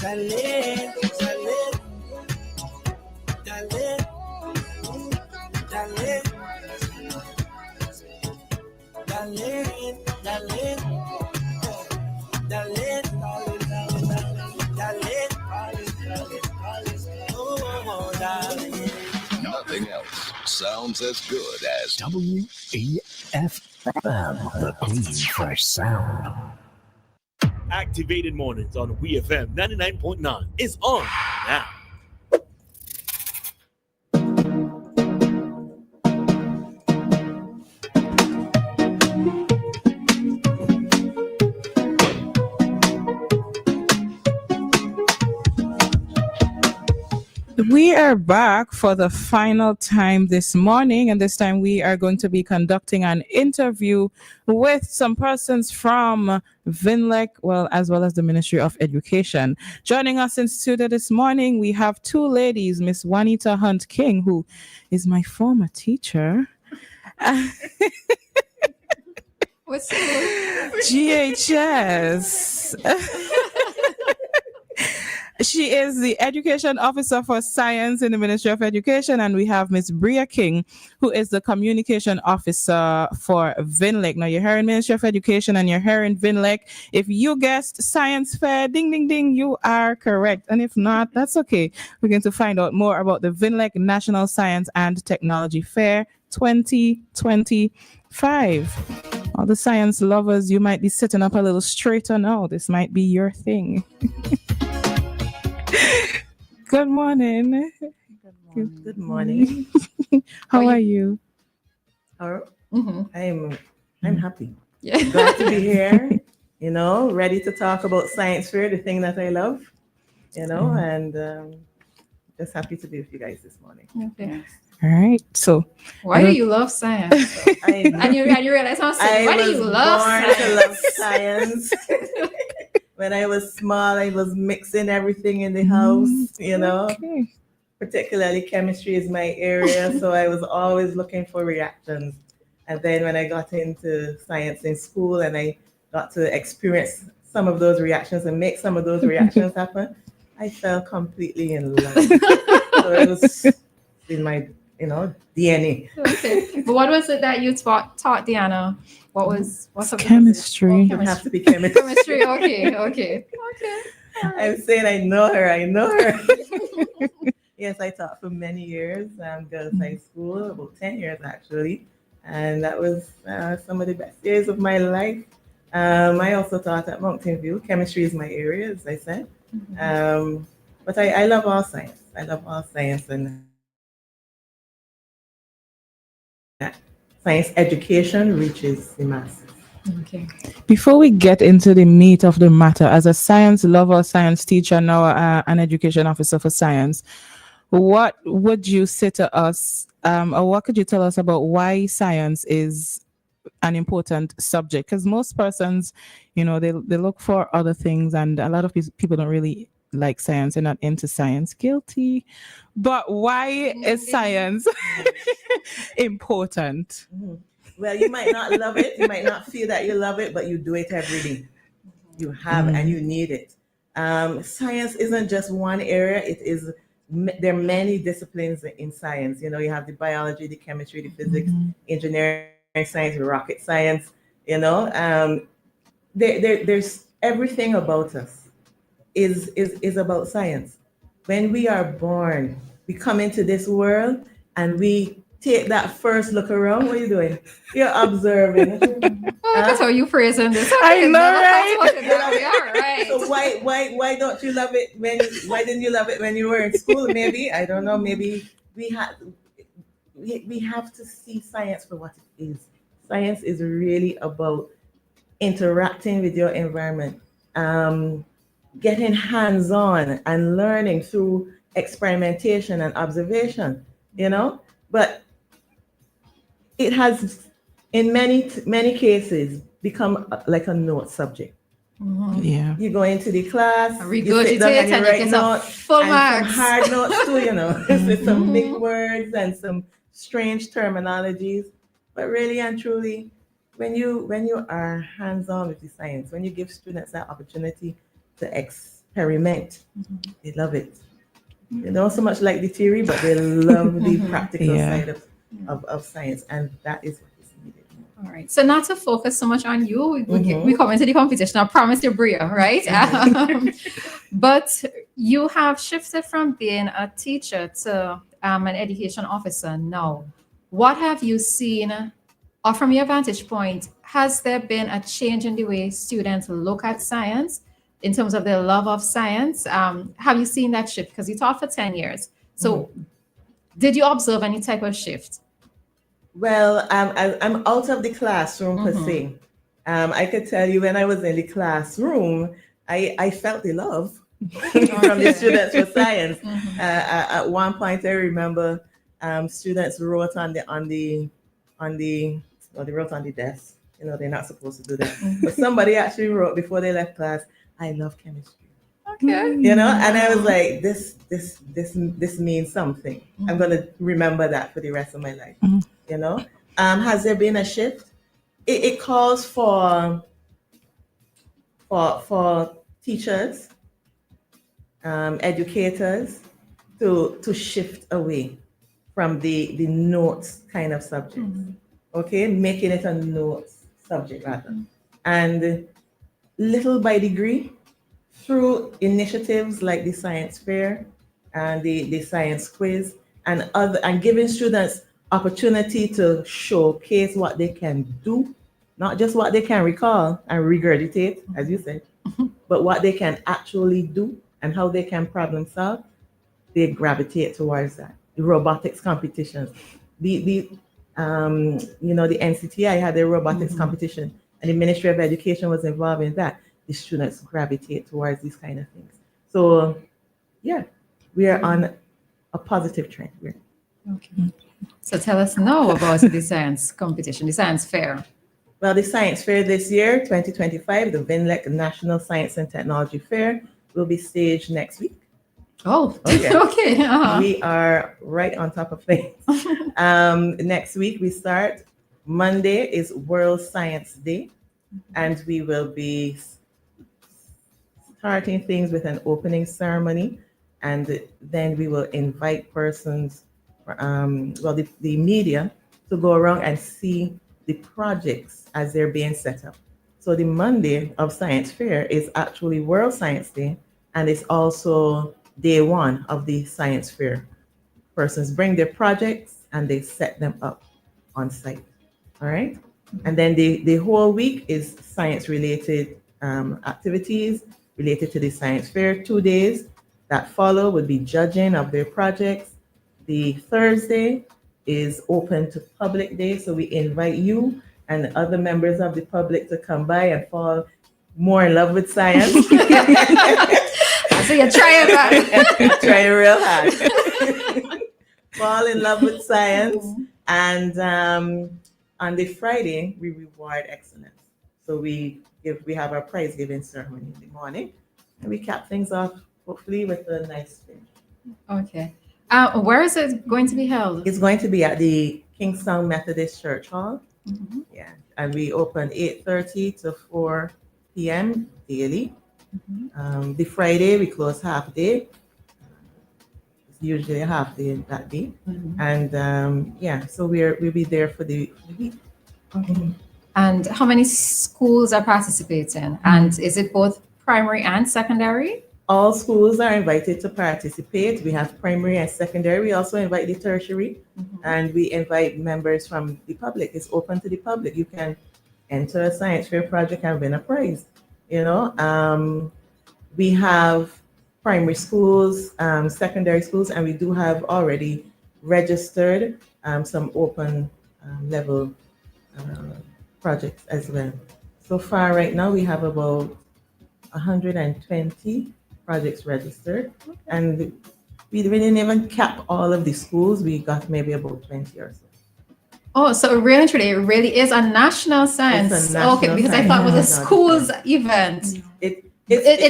Nothing else sounds as good as WEFM, the clean, fresh sound. Activated Mornings on WEFM 99.9 is on now. We are back for the final time this morning, and this time we are going to be conducting an interview with some persons from VINLEC, as well as the Ministry of Education. Joining us in studio this morning, we have two ladies, Miss Juanita Hunt King, who is my former teacher. What's GHS. She is the Education Officer for Science in the Ministry of Education, and we have Miss Bria King, who is the Communication Officer for VINLEC. Now, you're hearing Ministry of Education and you're hearing VINLEC. If you guessed Science Fair, ding, ding, ding, you are correct. And if not, that's okay. We're going to find out more about the VINLEC National Science and Technology Fair 2025. All the science lovers, you might be sitting up a little straighter now. This might be your thing. Good morning. Good morning. How are you? I'm happy. Yeah. Glad to be here. Ready to talk about science fair, the thing that I love. And just happy to be with you guys this morning. Okay. All right. So, why do you love science? And you realize how sick. Why do you love science? I love science. When I was small, I was mixing everything in the house, Okay. Particularly chemistry is my area. So I was always looking for reactions. And then when I got into science in school and I got to experience some of those reactions and make some of those reactions happen, I fell completely in love. So it was in my, DNA. Okay. But what was it that you taught Dianna? What's chemistry? You have to be chemistry. Chemistry. Okay. I'm saying I know her. Yes, I taught for many years. Girls High School, about 10 years actually. And that was some of the best years of my life. I also taught at Mountain View. Chemistry is my area, as I said. But I love all science. And science education reaches the masses. Okay. Before we get into the meat of the matter, as a science lover, science teacher, now an education officer for science, what would you say to us, or what could you tell us about why science is an important subject? Because most persons, they look for other things, and a lot of people don't really like science. They're not into science. Guilty. But why is science important? Well, you might not love it. You might not feel that you love it, but you do it every day. You have and you need it. Science isn't just one area. There are many disciplines in science. You have the biology, the chemistry, the physics, engineering science, rocket science. There's everything about us is about science. When we are born, we come into this world and we take that first look around. What are you doing? You're observing. That's how you phrasing this. I know, right? Right. So why don't you love it why didn't you love it when you were in school? Maybe, I don't know, maybe we have to see science for what it is. Science is really about interacting with your environment, getting hands-on and learning through experimentation and observation, but it has in many cases become like a note subject. Yeah. You go into the class, regurgitate, you sit down and you write get notes, full and marks. some hard notes too, with some big words and some strange terminologies. But really and truly, when you are hands-on with the science, when you give students that opportunity to experiment. They love it. They don't so much like the theory, but they love the practical side of science, and that is what is needed. All right. So not to focus so much on you, we come into the competition. I promise you, Bria, right? But you have shifted from being a teacher to an education officer now. What have you seen, or from your vantage point, has there been a change in the way students look at science in terms of their love of science? Have you seen that shift? Because you taught for 10 years. So did you observe any type of shift? Well, I'm out of the classroom per se. I could tell you when I was in the classroom, I felt the love from the students for science. At one point, I remember students wrote on the they wrote on the desk. You know, they're not supposed to do that, but somebody actually wrote before they left class, "I love chemistry." Okay. You know, and I was like, this means something. I'm gonna remember that for the rest of my life. You know, has there been a shift? It calls for teachers, educators to shift away from the notes kind of subjects. Okay, making it a notes subject rather, and little by degree, through initiatives like the science fair and the science quiz and giving students opportunity to showcase what they can do, not just what they can recall and regurgitate, as you said, but what they can actually do and how they can problem solve. They gravitate towards that. The robotics competitions, the NCTI had a robotics competition, and the Ministry of Education was involved in that. The students gravitate towards these kind of things. So, yeah, we are on a positive trend. Okay. So tell us now about the science competition, the science fair. Well, the science fair this year, 2025, the VINLEC National Science and Technology Fair will be staged next week. Oh, okay. Okay. We are right on top of things. Next week we start. Monday is World Science Day, and we will be starting things with an opening ceremony, and then we will invite persons, the media, to go around and see the projects as they're being set up. So the Monday of Science Fair is actually World Science Day, and it's also day one of the Science Fair. Persons bring their projects and they set them up on site. All right. And then the whole week is science-related activities related to the science fair. 2 days that follow would be judging of their projects. The Thursday is open to public day, so we invite you and other members of the public to come by and fall more in love with science. So you're trying that. Trying real hard. Fall in love with science. And on the Friday, we reward excellence. So we have our prize giving ceremony in the morning, and we cap things off hopefully with a nice finish. Okay. Where is it going to be held? It's going to be at the Kingstown Methodist Church Hall. Yeah, and we open 8:30 to 4 p.m. daily. The Friday we close half day. It's usually a half day that day, and so we'll be there for the week. Okay. And how many schools are participating? And is it both primary and secondary? All schools are invited to participate. We have primary and secondary. We also invite the tertiary, and we invite members from the public. It's open to the public. You can enter a science fair project and win a prize. We have primary schools, secondary schools, and we do have already registered some open level projects as well. So far, right now, we have about 120 projects registered, and we didn't even cap all of the schools. We got maybe about 20 or so. Oh, so really, truly, it really is a national science. It's a national because science. I thought it was a schools event. It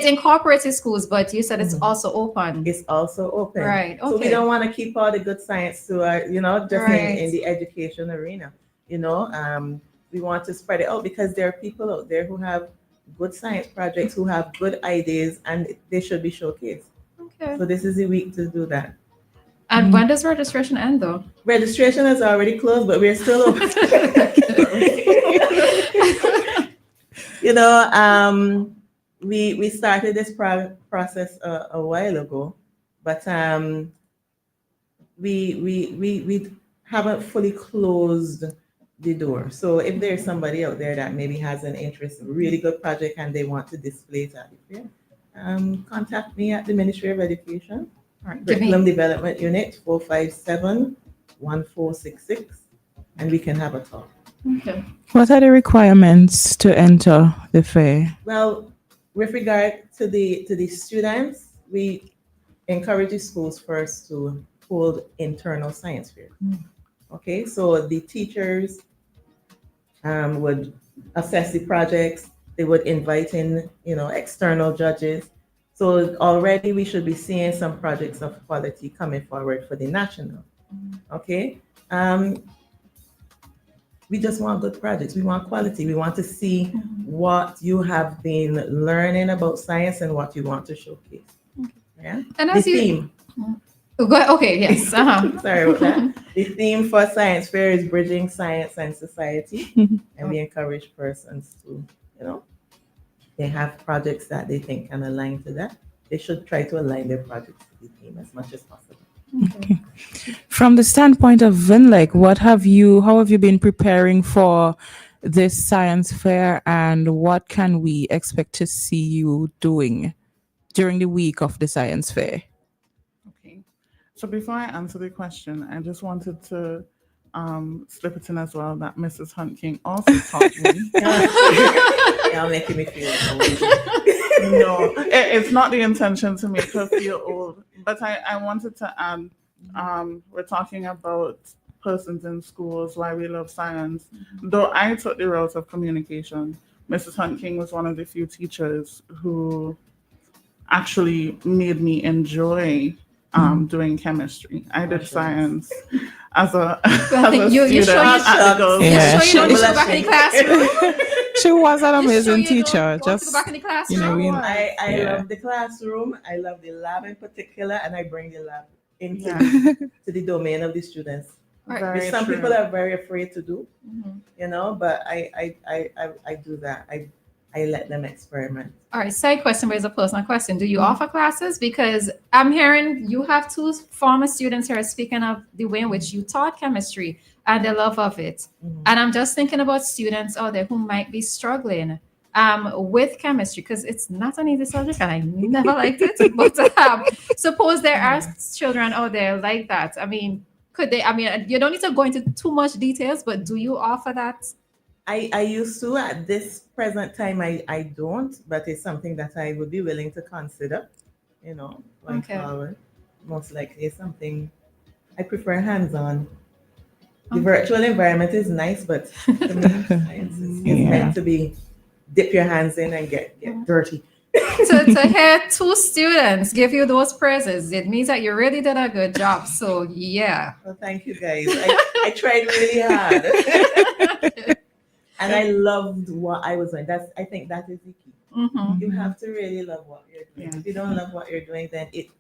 incorporates schools, but you said it's also open. It's also open. Right. Okay. So we don't want to keep all the good science to our, just in the education arena. We want to spread it out because there are people out there who have good science projects, who have good ideas, and they should be showcased. Okay. So this is the week to do that. And when does registration end, though? Registration is already closed, but we're still open. We started this process a while ago, but we haven't fully closed the door. So if there's somebody out there that maybe has an interest, a really good project, and they want to display it at the fair, contact me at the Ministry of Education, All right, give Curriculum me. Development Unit 457-1466, and we can have a talk. Okay. What are the requirements to enter the fair? Well, with regard to the students, we encourage the schools first to hold internal science fair. Okay, so the teachers would assess the projects. They would invite in, external judges. So already we should be seeing some projects of quality coming forward for the national. Okay, we just want good projects. We want quality. We want to see what you have been learning about science and what you want to showcase. Yeah. And The as you. theme. Okay, yes. Sorry about that. The theme for science fair is bridging science and society, and we encourage persons to, they have projects that they think can align to that. They should try to align their projects to the theme as much as possible. Okay. From the standpoint of VINLEC, how have you been preparing for this science fair, and what can we expect to see you doing during the week of the science fair? Okay. So before I answer the question, I just wanted to slip it in as well that Mrs. Hunt King also taught me. Y'all making me feel old. No, it's not the intention to make her feel old, but I wanted to add, we're talking about persons in schools, why we love science. Though I took the route of communication, Mrs. Hunt King was one of the few teachers who actually made me enjoy doing chemistry. I did science as a student. You sure at the girls' Yeah. you don't need to go back in the classroom? She was an You sure amazing you teacher. don't want to Just go back in the classroom? I Yeah. love the classroom. I love the lab in particular, and I bring the lab into Yeah. to the domain of the students. Right. Very Which some true. people are very afraid to do, Mhm. but I do that. I let them experiment. All right, side question, but it's a personal question. Do you offer classes? Because I'm hearing you have two former students here speaking of the way in which you taught chemistry and the love of it. And I'm just thinking about students out there who might be struggling with chemistry, because it's not an easy subject and I never liked it. But suppose there are children out there like that. I mean, could they? I mean, you don't need to go into too much details, but do you offer that? I used to. At this present time, I don't, but it's something that I would be willing to consider, going Okay. forward. Most likely it's something I prefer hands-on. The Okay. virtual environment is nice, but to me, science is Yeah. meant to be dip your hands in and get dirty. To hear two students give you those praises, it means that you really did a good job. So yeah. Well, thank you guys. I tried really hard. And I loved what I was doing. I think that is the key. Mhm. You have to really love what you're doing. Yeah. If you don't love what you're doing, then it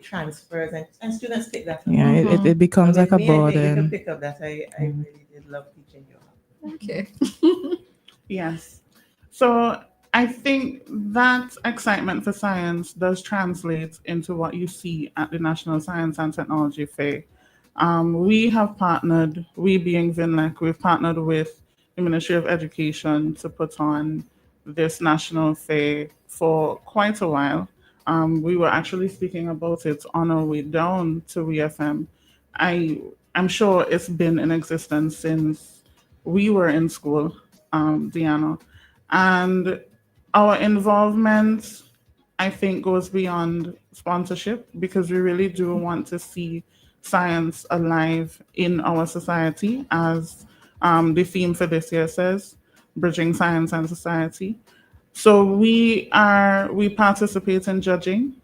transfers, and students pick that up. Yeah, it becomes So like a with me, I think you can burden. pick up that I really did love teaching you. Okay. Yes. So I think that excitement for science does translate into what you see at the National Science and Technology Fair. We have partnered, we being VINLEC, we've partnered with the Ministry of Education to put on this national fair for quite a while. We were actually speaking about it on our way down to WEFM. I'm sure it's been in existence since we were in school, Dianna. And our involvement, I think, goes beyond sponsorship, because we really do want to see science alive in our society, as the theme for this year says, bridging science and society. So we participate in judging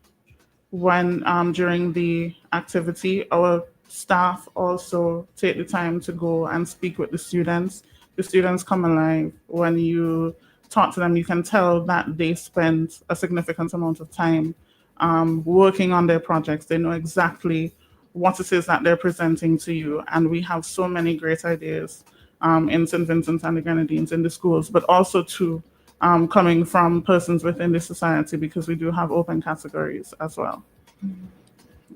when during the activity. Our staff also take the time to go and speak with the students. The students come alive when you talk to them, you can tell that they spend a significant amount of time working on their projects. They know exactly what it is that they're presenting to you. And we have so many great ideas in St. Vincent and the Grenadines in the schools, but also too coming from persons within the society, because we do have open categories as well.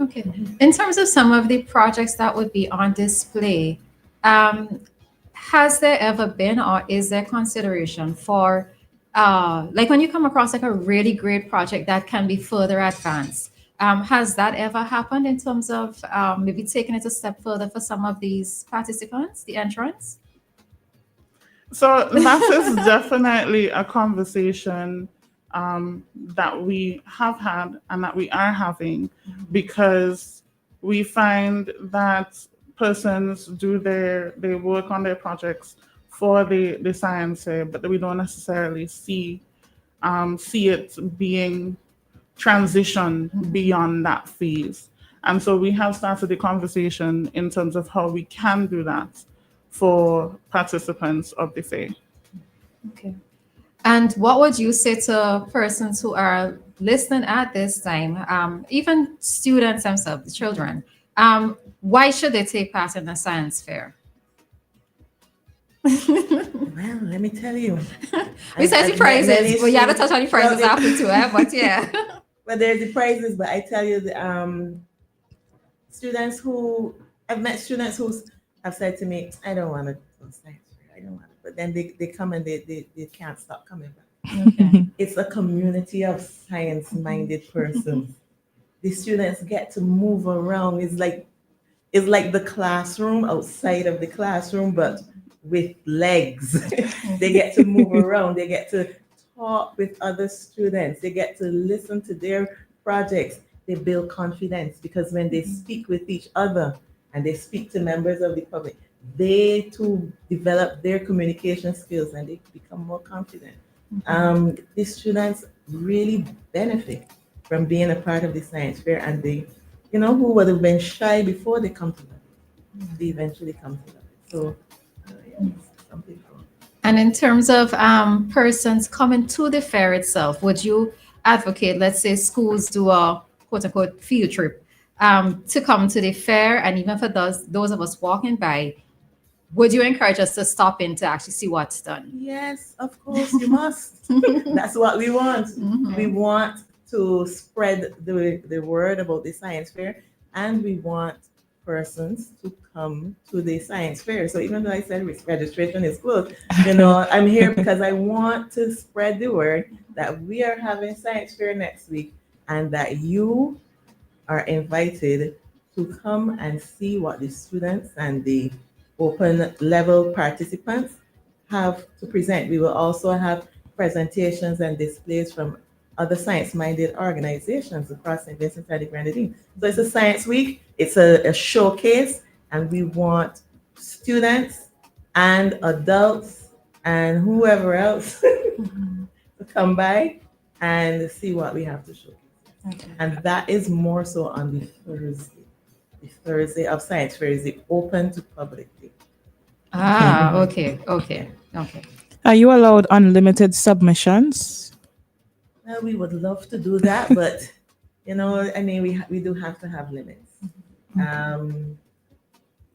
Okay. In terms of some of the projects that would be on display, has there ever been or is there consideration for like when you come across like a really great project that can be further advanced? Has that ever happened in terms of maybe taking it a step further for some of these participants, the entrants? So that is definitely a conversation that we have had and that we are having, because we find that persons do they work on their projects for the science fair, but we don't necessarily see it being transitioned beyond that phase. And so we have started the conversation in terms of how we can do that for participants of the fair. Okay. And what would you say to persons who are listening at this time, even students themselves, the children? Why should they take part in the science fair? Well, let me tell you. We said the prizes. Well, you had to touch on the prizes after too, but yeah. Well, there's the prizes, but I tell you, the students who I've met students who have said to me, I don't want to do science fair, I don't want to. But then they come and they can't stop coming back. Okay. It's a community of science-minded persons. The students get to move around. It's like the classroom outside of the classroom, but with legs. They get to move around. They get to talk with other students. They get to listen to their projects. They build confidence, because when they speak with each other and they speak to members of the public, they too develop their communication skills and they become more confident. The students really benefit from being a part of the science fair, and they, who would have been shy before they come to that, they eventually come to that. So, something cool. And in terms of persons coming to the fair itself, would you advocate, let's say schools do a quote unquote field trip to come to the fair, and even for those of us walking by, would you encourage us to stop in to actually see what's done? Yes, of course, you must. That's what we want. We want to spread the word about the science fair, and we want persons to come to the science fair. So even though I said registration is closed, I'm here because I want to spread the word that we are having science fair next week, and that you are invited to come and see what the students and the open level participants have to present. We will also have presentations and displays from other science-minded organizations across St. Vincent and the Grenadines. So it's a science week, it's a showcase, and we want students and adults and whoever else to come by and see what we have to showcase. Okay. And that is more so on the Thursday. The Thursday of Science Fair is the open to public day. Okay. Are you allowed unlimited submissions? Well, we would love to do that, but we do have to have limits.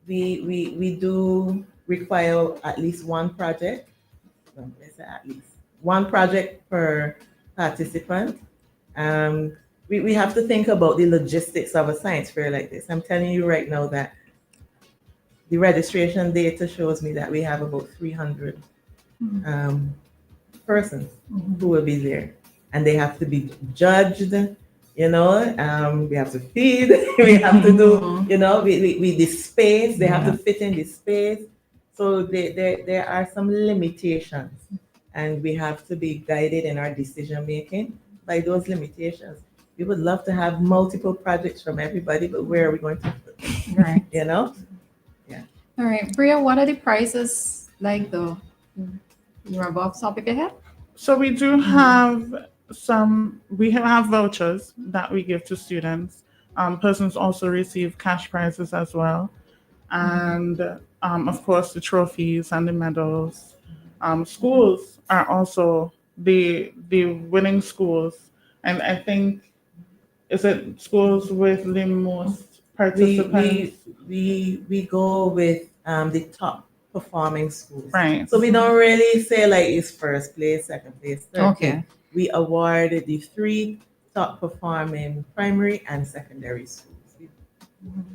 We do require at least one project. Well, let's say at least one project per participant. We have to think about the logistics of a science fair like this. I'm telling you right now that the registration data shows me that we have about 300 persons who will be there, and they have to be judged. We have to feed. We have to do. We the space. They have to fit in the space. So there are some limitations, and we have to be guided in our decision making by those limitations. We would love to have multiple projects from everybody, but where are we going to put them? Right. Yeah. All right, Bria, what are the prizes like though? You remember off the top of your head? So we do have we have vouchers that we give to students. Persons also receive cash prizes as well. And of course, the trophies and the medals. Schools are also the winning schools, and I think is it schools with the most participants? We go with the top performing schools. Right. So we don't really say like it's first place, second place, third Okay. place. We award the 3 top performing primary and secondary schools.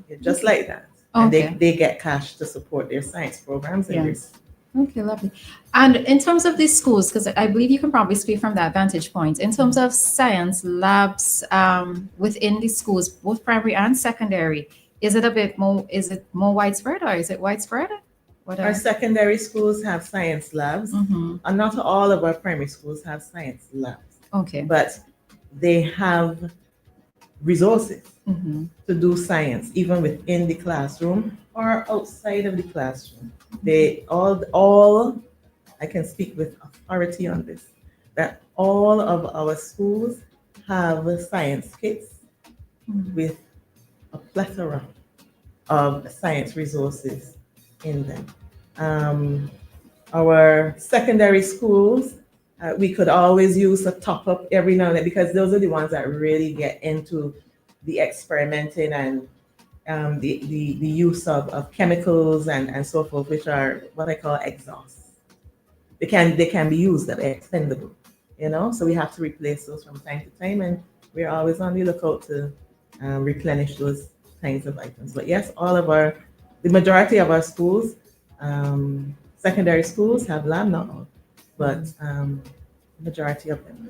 Yeah, just like that. And Okay. they get cash to support their science programs and Yes. Okay, lovely. And in terms of these schools, because I believe you can probably speak from that vantage point, in terms of science labs within the schools, both primary and secondary, is it more widespread or is it widespread? What our secondary schools have science labs, Mhm. and not all of our primary schools have science labs, Okay. but they have resources Mhm. to do science, even within the classroom or outside of the classroom. They all I can speak with authority on this, that all of our schools have science kits Mhm. with a plethora of science resources in them. Our secondary schools, we could always use a top up every now and then because those are the ones that really get into the experimenting and the use of chemicals and so forth, which are what I call exhausts. They can be used, they're expendable, so we have to replace those from time to time, and we're always on the lookout to replenish those kinds of items. But yes, the majority of our schools, secondary schools have lab, not all, but majority of them.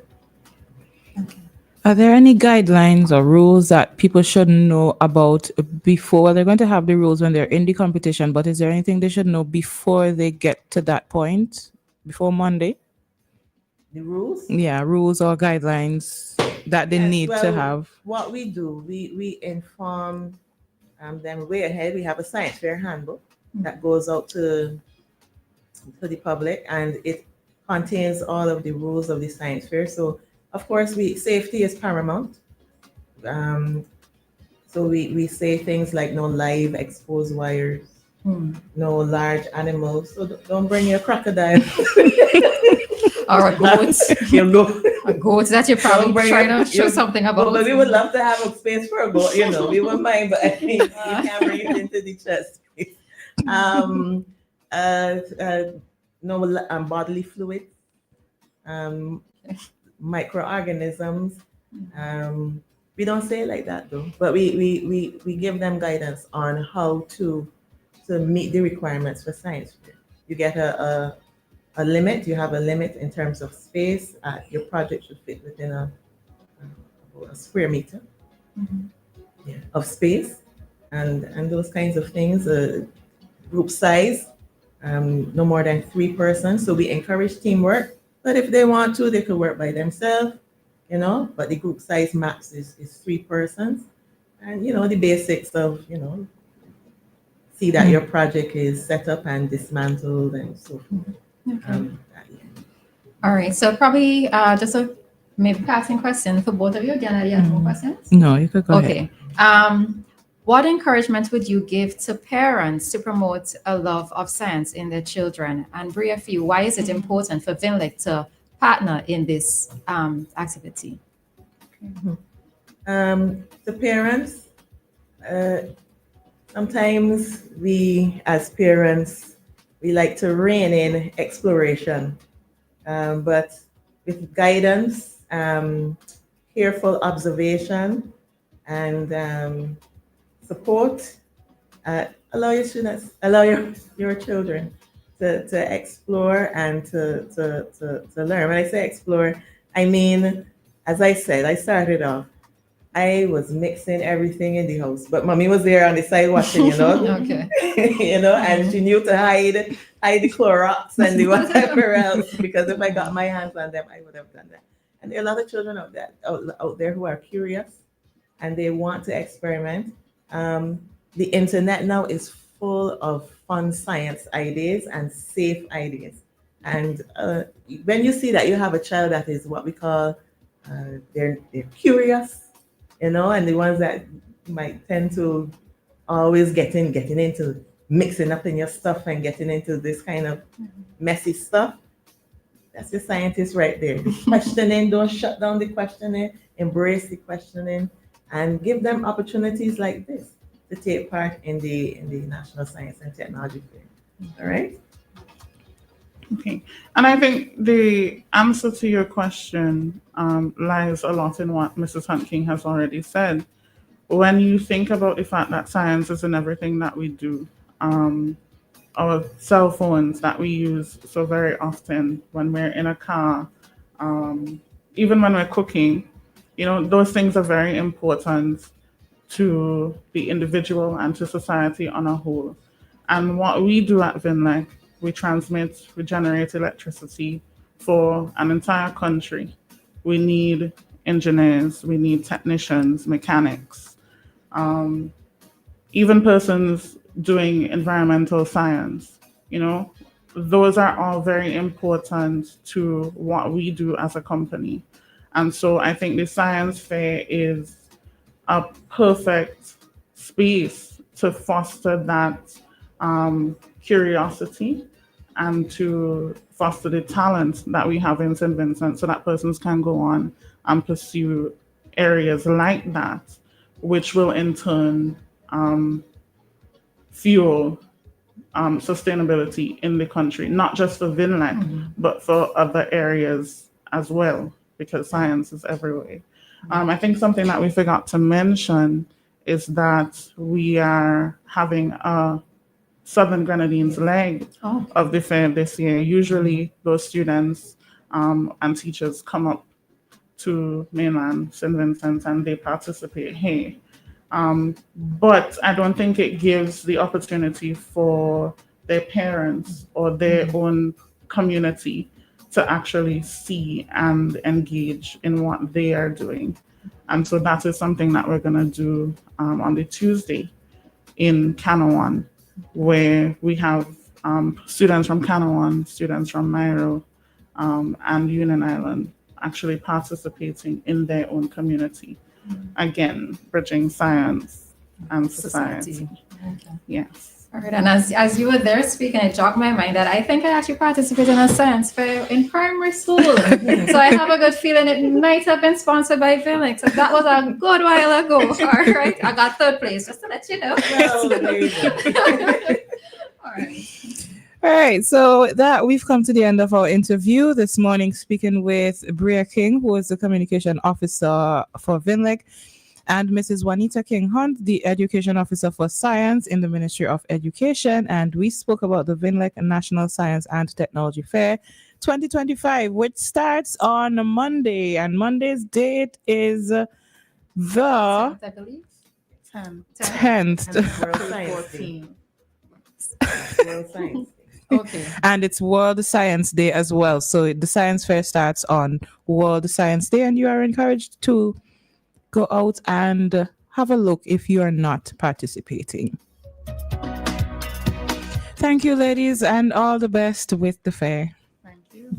Are there any guidelines or rules that people should know about before they're going to have the rules when they're in the competition? But is there anything they should know before they get to that point, before Monday? The rules? Yeah, rules or guidelines that they Yes, need to have. What we do, we inform them way ahead. We have a science fair handbook that goes out to the public, and it contains all of the rules of the science fair. So, of course, safety is paramount. So we say things like no live exposed wires, no large animals. So don't bring your crocodile. Or a goat. You go. A goat that you're probably Don't bring trying it- to show you- something about. But we would love to have a space for a goat, we wouldn't mind, but I think you can't bring it into the chest space. No bodily fluids, microorganisms. We don't say it like that though, but we give them guidance on how to meet the requirements for science fair. You get a limit. You have a limit in terms of space. Your project should fit within a square meter of space, and those kinds of things. Group size, no more than 3 persons. So we encourage teamwork. But if they want to, they could work by themselves. But the group size max is 3 persons, and the basics of see that your project is set up and dismantled and so forth. All right. So probably just a maybe passing question for both of you. Dianna, do you have more questions? No, you could go ahead. Okay. What encouragement would you give to parents to promote a love of science in their children? And Bria, for you, why is it important for VINLEC to partner in this activity? The parents, sometimes we as parents, we like to rein in exploration, but with guidance, careful observation, and support, allow your students, allow your children to explore and to learn. When I say explore, I mean, as I said, I started off, I was mixing everything in the house, but mommy was there on the side watching, Okay. and she knew to hide the Clorox and the whatever else, because if I got my hands on them, I would have done that. And there are a lot of children out there who are curious and they want to experiment. The internet now is full of fun science ideas and safe ideas. And when you see that you have a child that is what we call, they're curious, and the ones that might tend to always getting into mixing up in your stuff and getting into this kind of messy stuff, That's the scientist right there. The questioning, don't shut down the questioning, embrace the questioning, and give them opportunities like this to take part in the National Science and Technology Fair. All right? Okay. And I think the answer to your question lies a lot in what Mrs. Hunt King has already said. When you think about the fact that science is in everything that we do, our cell phones that we use so very often when we're in a car, even when we're cooking, those things are very important to the individual and to society on a whole. And what we do at VINLEC, we generate electricity for an entire country. We need engineers, we need technicians, mechanics, even persons doing environmental science. Those are all very important to what we do as a company. And so I think the science fair is a perfect space to foster that curiosity and to foster the talent that we have in St. Vincent so that persons can go on and pursue areas like that, which will in turn fuel sustainability in the country, not just for VINLEC, but for other areas as well, because science is everywhere. I think something that we forgot to mention is that we are having a Southern Grenadines leg of the fair this year. Usually those students and teachers come up to mainland St. Vincent and they participate here. But I don't think it gives the opportunity for their parents or their own community to actually see and engage in what they are doing. And so that is something that we're going to do on the Tuesday in Canawan, where we have students from Canawan, students from Nairo, and Union Island actually participating in their own community. Again, bridging science and society. Okay. Yes. All right, and as you were there speaking, it jogged my mind that I think I actually participated in a science fair in primary school. So I have a good feeling it might have been sponsored by VINLEC. So that was a good while ago. All right, I got third place, just to let you know. Well, there you go. All right. All right, so that we've come to the end of our interview this morning, speaking with Bria King, who is the communication officer for VINLEC, and Mrs. Juanita King Hunt, the education officer for science in the Ministry of Education. And we spoke about the VINLEC National Science and Technology Fair 2025, which starts on Monday. And Monday's date is the I believe. 10th. And it's World Science Day. World Science Day. Okay. And it's World Science Day as well. So the science fair starts on World Science Day, and you are encouraged to go out and have a look if you are not participating. Thank you, ladies, and all the best with the fair. Thank you.